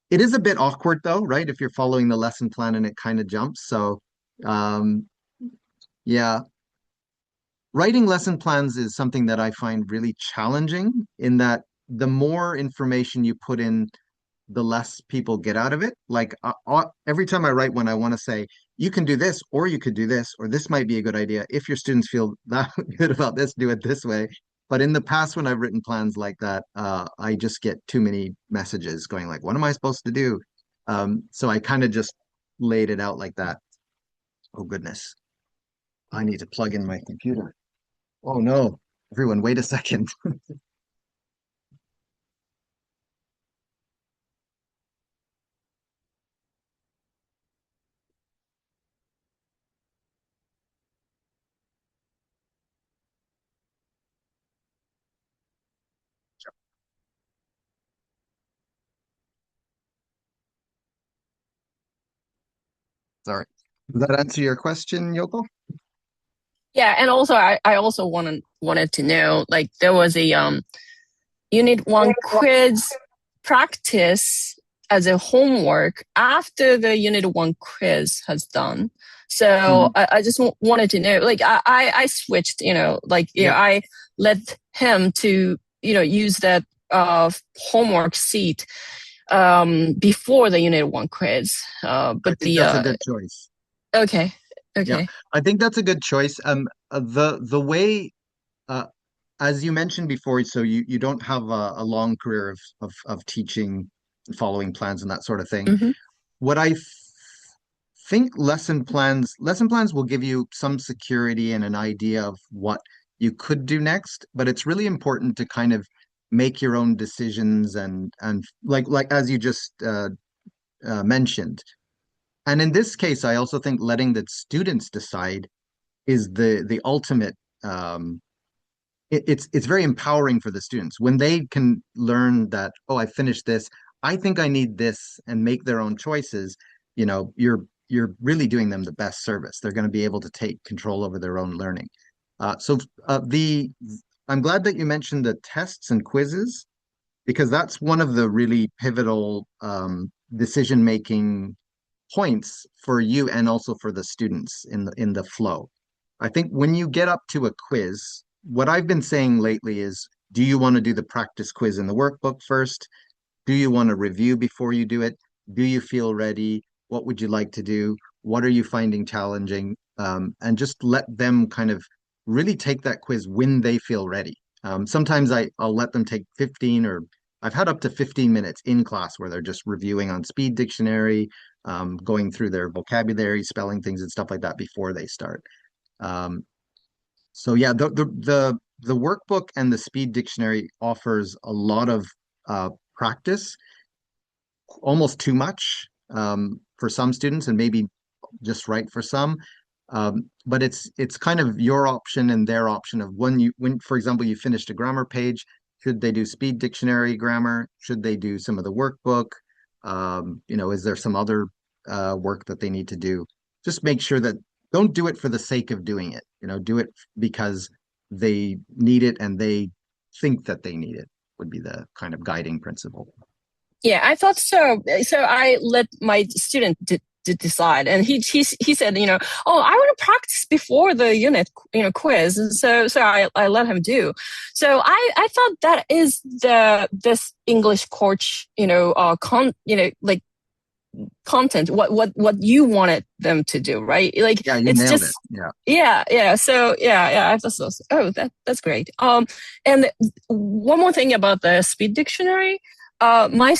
It is a bit awkward though, right? If you're following the lesson plan and it kind of jumps. So um, yeah, writing lesson plans is something that I find really challenging in that the more information you put in, the less people get out of it. Like every time I write one, I want to say, you can do this, or you could do this, or this might be a good idea. If your students feel that good about this, do it this way. But in the past, when I've written plans like that, I just get too many messages going like, what am I supposed to do? So I kind of just laid it out like that. Oh, goodness. I need to plug in my computer. Oh no, everyone, wait a second. Sorry. Does that answer your question, Yoko? Yeah, and also I also wanted to know, like, there was a unit one quiz practice as a homework after the unit one quiz has done. So Mhm. I just wanted to know, like, I switched, Yeah. I let him to, use that homework sheet before the unit one quiz. I But think that's a good choice. okay, Yeah, okay. I think that's a good choice. The way, uh, as you mentioned before, so you don't have a long career of teaching, following plans and that sort of thing. Hmm. What I think lesson plans will give you some security and an idea of what you could do next, but it's really important to kind of make your own decisions and like as you just mentioned. And in this case, I also think letting the students decide is the ultimate. It's very empowering for the students when they can learn that, oh, I finished this. I think I need this, and make their own choices. You're really doing them the best service. They're going to be able to take control over their own learning. The I'm glad that you mentioned the tests and quizzes because that's one of the really pivotal decision-making points for you and also for the students in the flow. I think when you get up to a quiz, what I've been saying lately is, do you want to do the practice quiz in the workbook first? Do you want to review before you do it? Do you feel ready? What would you like to do? What are you finding challenging? And just let them kind of really take that quiz when they feel ready. Sometimes I'll let them take 15 or I've had up to 15 minutes in class where they're just reviewing on speed dictionary, going through their vocabulary, spelling things and stuff like that before they start. So yeah, the workbook and the speed dictionary offers a lot of practice, almost too much for some students, and maybe just right for some. But it's kind of your option and their option of when, for example, you finished a grammar page, should they do speed dictionary grammar? Should they do some of the workbook? Is there some other work that they need to do? Just make sure that don't do it for the sake of doing it. Do it because they need it and they think that they need it would be the kind of guiding principle. Yeah, I thought so. So I let my student decide, and he said, oh, I want to practice before the unit, quiz. And so I let him do. So I thought that is this English coach, like content, what you wanted them to do, right? Like, yeah, you it's nailed just it. yeah. So yeah, I thought so. Oh, that's great. And one more thing about the speed dictionary. My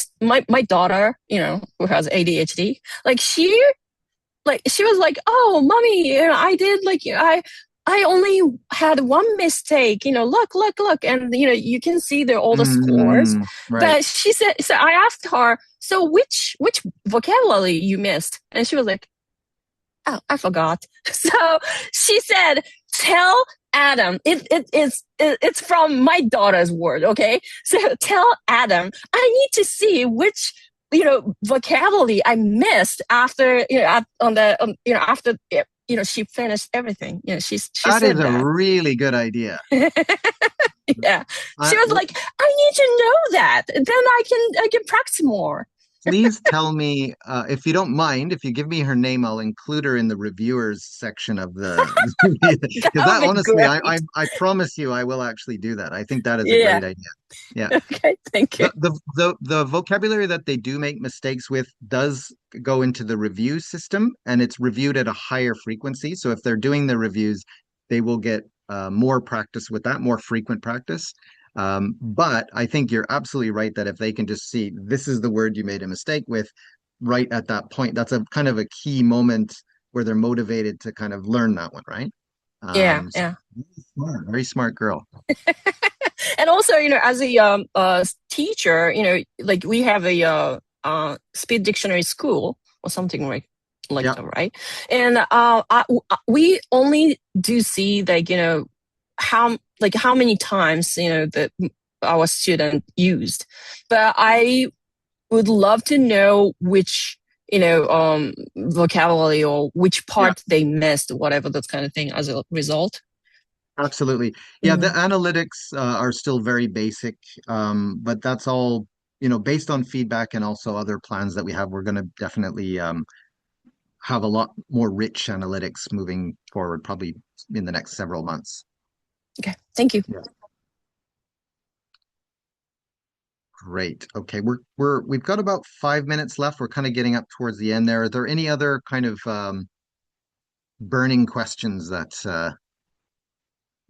daughter, who has ADHD, she was like, oh, mommy, I did I only had one mistake, look, and you can see all the scores. Right. But she said, so I asked her, so which vocabulary you missed? And she was like, oh, I forgot. So she said, tell Adam. It's from my daughter's word. Okay. So tell Adam, I need to see which, vocabulary I missed after, after, she finished everything. She That said is a that. really good idea. Yeah. She was like, I need to know that. Then I can practice more. Please tell me, if you don't mind, if you give me her name, I'll include her in the reviewers section of the because that honestly, I promise you, I will actually do that. I think that is a great idea. Yeah. Okay, thank you. The vocabulary that they do make mistakes with does go into the review system, and it's reviewed at a higher frequency. So if they're doing the reviews, they will get more practice with that, more frequent practice. But I think you're absolutely right that if they can just see this is the word you made a mistake with right at that point, that's a kind of a key moment where they're motivated to kind of learn that one, right? Yeah. Very smart girl. And also, as a teacher, like we have a speed dictionary school or something like that, right? And we only do see how many times that our student used, but I would love to know which vocabulary or which part they missed, whatever, that kind of thing, as a result. Absolutely. Yeah, the analytics are still very basic, but that's all, based on feedback and also other plans that we have. We're going to definitely have a lot more rich analytics moving forward, probably in the next several months. Okay, thank you. Yeah. Great. Okay, we've got about 5 minutes left. We're kind of getting up towards the end there. Are there any other kind of burning questions that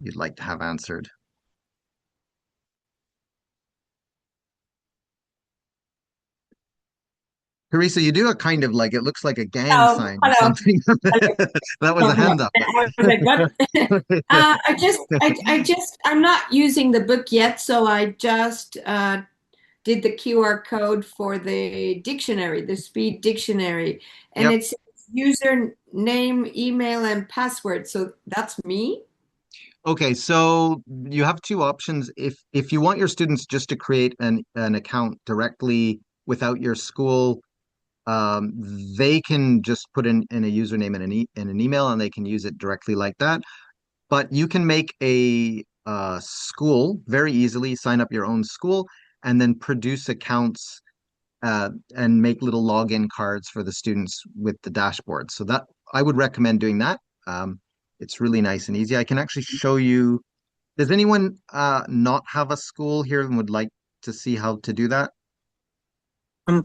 you'd like to have answered? Teresa, you do a kind of it looks like a gang sign or something. That was a hand up. I was like, what? I'm not using the book yet, so I just did the QR code for the dictionary, the speed dictionary, and it's username, email, and password. So that's me. Okay, so you have two options. If you want your students just to create an account directly without your school, they can just put in a username and an email, and they can use it directly like that. But you can make a school very easily, sign up your own school, and then produce accounts and make little login cards for the students with the dashboard. So that I would recommend doing that. It's really nice and easy. I can actually show you. Does anyone not have a school here and would like to see how to do that?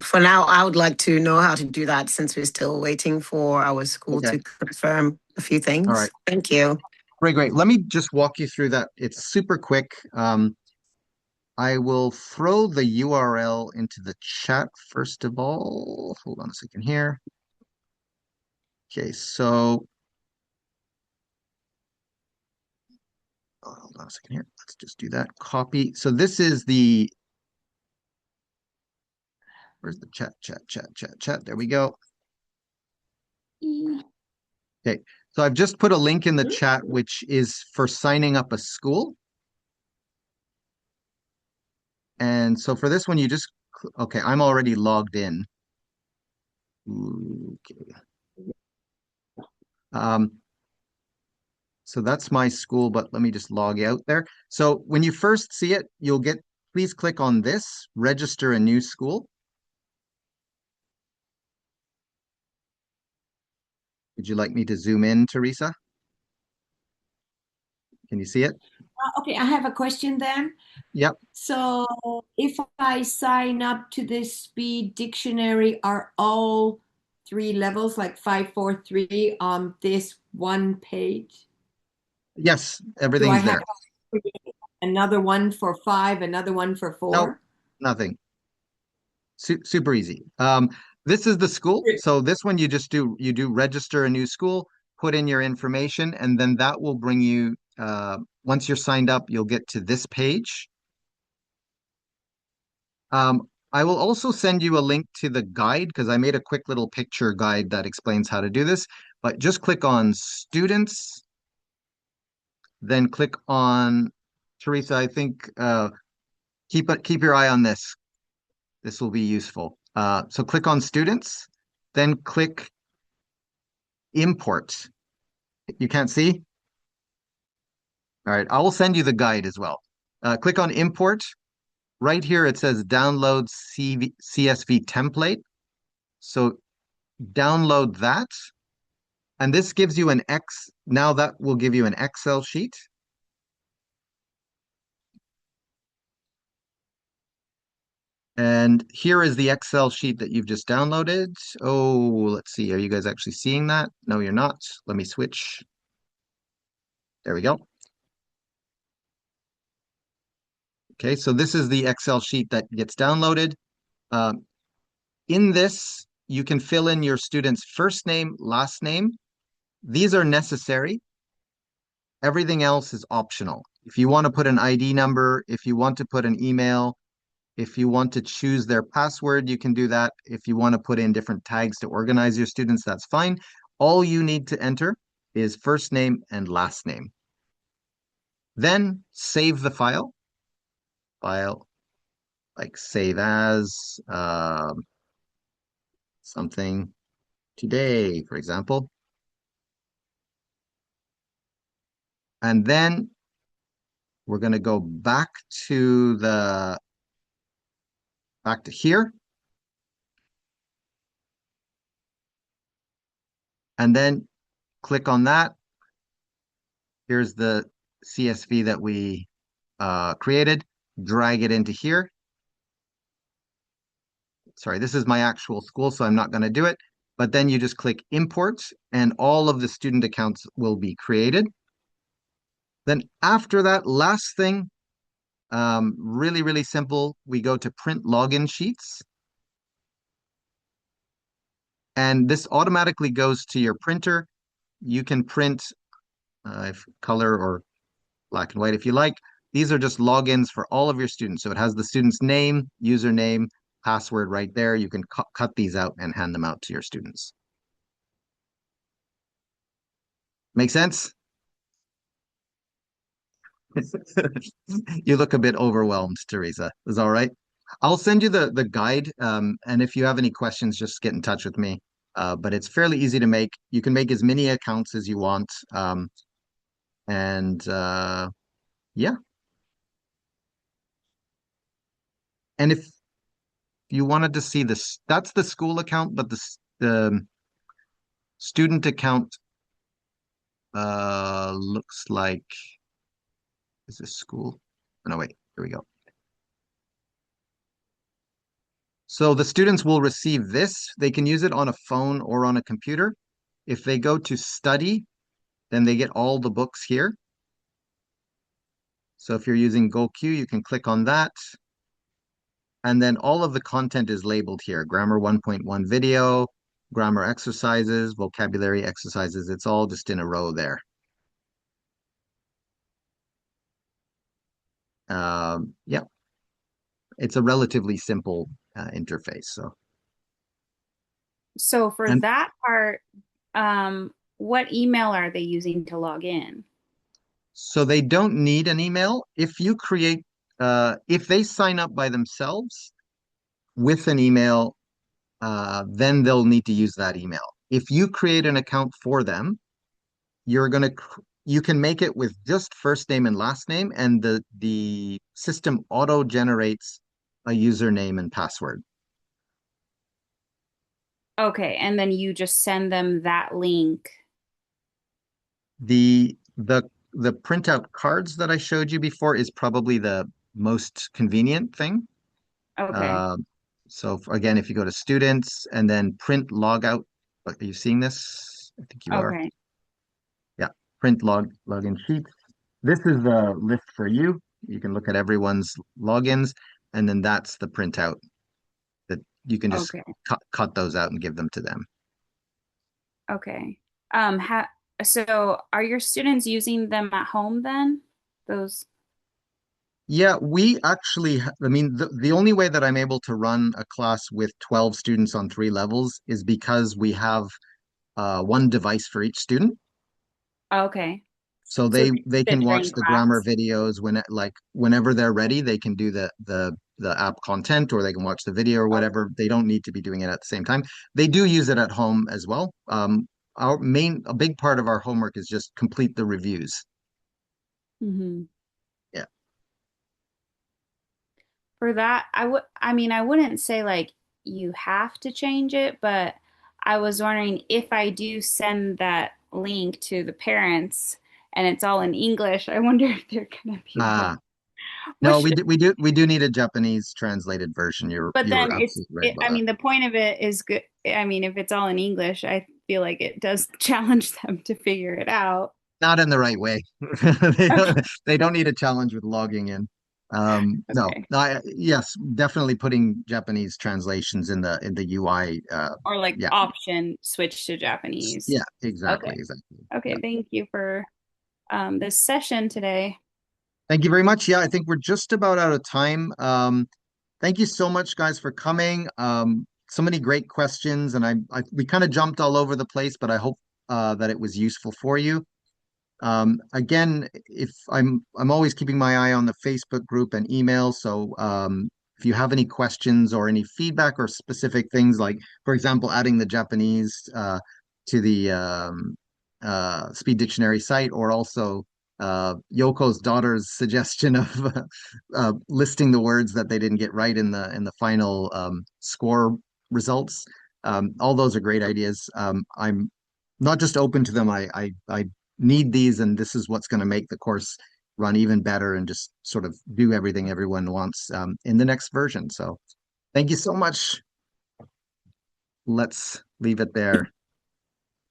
For now, I would like to know how to do that since we're still waiting for our school to confirm a few things. All right. Thank you. Great. Let me just walk you through that. It's super quick. I will throw the URL into the chat first of all. Hold on a second here. Okay, so Oh, hold on a second here. Let's just do that. Copy. So this is the, where's the chat? There we go. Okay. So I've just put a link in the chat, which is for signing up a school. And so for this one, you just, okay, I'm already logged in. Okay. So that's my school, but let me just log out there. So when you first see it, you'll get, please click on this, register a new school. Would you like me to zoom in, Teresa? Can you see it? Okay, I have a question then. Yep. So if I sign up to this speed dictionary, are all 3 levels, like 543, on this one page? Yes, Do I everything's have there. to create another one for 5, another one for 4? No, nothing. Super easy. This is the school. So this one you just do, you do register a new school, put in your information, and then that will bring you, once you're signed up, you'll get to this page. I will also send you a link to the guide because I made a quick little picture guide that explains how to do this. But just click on students, then click on Teresa. I think keep your eye on this. This will be useful. So click on students, then click import. You can't see? All right, I will send you the guide as well. Click on import. Right here it says download CSV template. So download that. And this gives you now that will give you an Excel sheet. And here is the Excel sheet that you've just downloaded. Oh, let's see. Are you guys actually seeing that? No, you're not. Let me switch. There we go. Okay, so this is the Excel sheet that gets downloaded. In this, you can fill in your student's first name, last name. These are necessary. Everything else is optional. If you want to put an ID number, if you want to put an email, if you want to choose their password, you can do that. If you want to put in different tags to organize your students, that's fine. All you need to enter is first name and last name. Then save the file. File, like save as something today, for example. And then we're going to go back to here. And then click on that. Here's the CSV that we created. Drag it into here. Sorry, this is my actual school, so I'm not going to do it. But then you just click import and all of the student accounts will be created. Then after that, last thing, really, really simple. We go to print login sheets. And this automatically goes to your printer. You can print color or black and white if you like. These are just logins for all of your students. So it has the student's name, username, password right there. You can cut these out and hand them out to your students. Make sense? You look a bit overwhelmed, Teresa. Is all right? I'll send you the guide. And if you have any questions, just get in touch with me. But it's fairly easy to make. You can make as many accounts as you want. Yeah. And if you wanted to see this, that's the school account, but the student account looks like, is this school? Oh, no, wait, here we go. So the students will receive this. They can use it on a phone or on a computer. If they go to study, then they get all the books here. So if you're using GoQ, you can click on that. And then all of the content is labeled here. Grammar 1.1 video, grammar exercises, vocabulary exercises. It's all just in a row there. Yeah, it's a relatively simple interface. So for And that part, what email are they using to log in? so they don't need an email. If they sign up by themselves with an email, then they'll need to use that email. If you create an account for them, you can make it with just first name and last name, and the system auto generates a username and password. Okay, and then you just send them that link. The printout cards that I showed you before is probably the most convenient thing. Okay. Uh, again, if you go to students and then print logout, are you seeing this? I think you are. Okay. Yeah, print login sheets. This is the list for you. You can look at everyone's logins, and then that's the printout that you can just Okay. cut those out and give them to them. Okay. So are your students using them at home then? Those. Yeah, we actually, I mean, the only way that I'm able to run a class with 12 students on 3 levels is because we have one device for each student. Okay. So So they they can watch during the grammar class. videos whenever they're ready, they can do the app content, or they can watch the video or whatever. They don't need to be doing it at the same time. They do use it at home as well. A big part of our homework is just complete the reviews. Hmm. Yeah. For that, I mean, I wouldn't say like you have to change it, but I was wondering if I do send that link to the parents and it's all in English, I wonder if they're gonna be like, Ah, no, which, we do need a Japanese translated version. but You're then absolutely right about I that. mean, the point of it is good. I mean, if it's all in English, I feel like it does challenge them to figure it out. Not in the right way. Okay. They don't need a challenge with logging in. No, Okay. yes, definitely putting Japanese translations in the UI. Or like Yeah, option switch to Japanese. yeah, exactly, Okay. exactly. Yeah. Okay. Thank you for this session today. Thank you very much. Yeah, I think we're just about out of time. Thank you so much, guys, for coming. So many great questions, and we kind of jumped all over the place, but I hope that it was useful for you. Again, if I'm always keeping my eye on the Facebook group and email. So if you have any questions or any feedback or specific things, like for example, adding the Japanese to the Speed Dictionary site, or also Yoko's daughter's suggestion of listing the words that they didn't get right in the final score results. All those are great ideas. I'm not just open to them. I need these, and this is what's going to make the course run even better and just sort of do everything everyone wants in the next version. So thank you so much. Let's leave it there.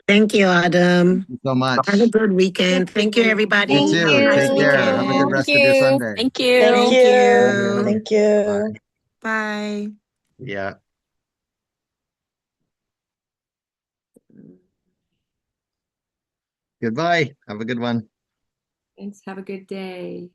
Thank you, Adam. Thank you so Have a much. good weekend. Thank you, You everybody. Thank Have a too. nice Take you. care. Have a good weekend. Thank rest of your you. Sunday. Thank you. Thank Thank you. Bye. you. Thank you. Bye. Bye. Yeah. Goodbye. Have a good one. Thanks. Have a good day.